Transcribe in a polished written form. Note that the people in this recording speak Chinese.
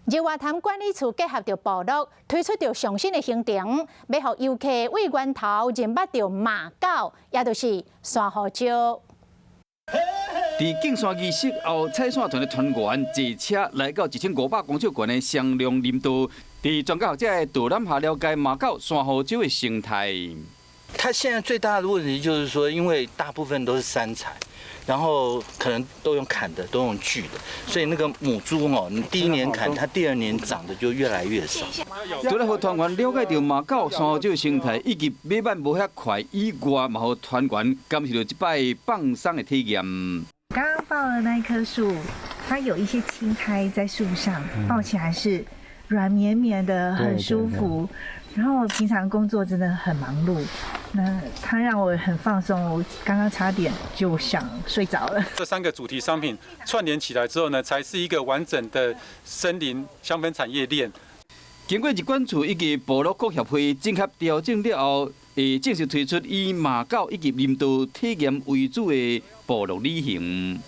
日月潭管理处结合着部落，推出着上新的行程，要让游客为源头认捌着马狗，也就是山胡椒。伫竞选仪式后，采线团的团员坐车来到1500公尺悬的双龙林道，伫专家学者的导览下了解马狗、山胡椒的生态。它现在最大的问题就是说，因为大部分都是山柴。 然后可能都用砍的，都用锯的，所以那个母猪哦，你第一年砍，它第2年长得就越来越少。除了和团员了解到马狗、山胡椒的生态，以及马慢无遐快以外，嘛和团员感受到一摆放松的体验。刚刚抱的那一棵树，它有一些青苔在树上，抱起来是软绵绵的，很舒服。然后平常工作真的很忙碌。 那它让我很放松，我刚刚差点就想睡着了。这3个主题商品串联起来之后呢，才是一个完整的森林香氛产业链。经过日管处以及部落国协会整合调整了后，会正式推出以马狗以及林道体验为主的部落旅行。